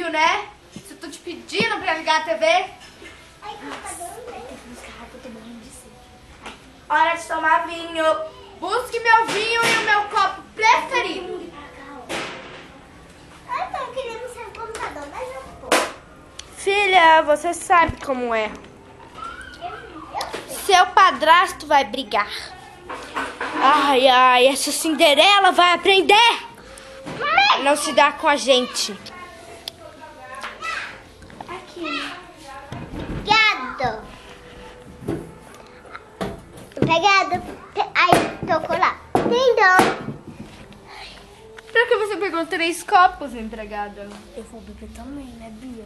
óbvio, né? Se eu tô te pedindo pra ligar a TV. Ai, tá dando bem. Tem que buscar água, eu tô morrendo de sede. Hora de tomar vinho. Busque meu vinho e o meu copo preferido. Eu tô querendo ser um computador, mas eu vou. Filha, você sabe como é. Eu sei. Seu padrasto vai brigar. Ai, ai, essa Cinderela vai aprender a não se dar com a gente. Aqui. Obrigado. Obrigado. Aí, tocou lá. Lindão. Por que você pegou 3 copos, empregada? Eu vou beber também, né, Bia?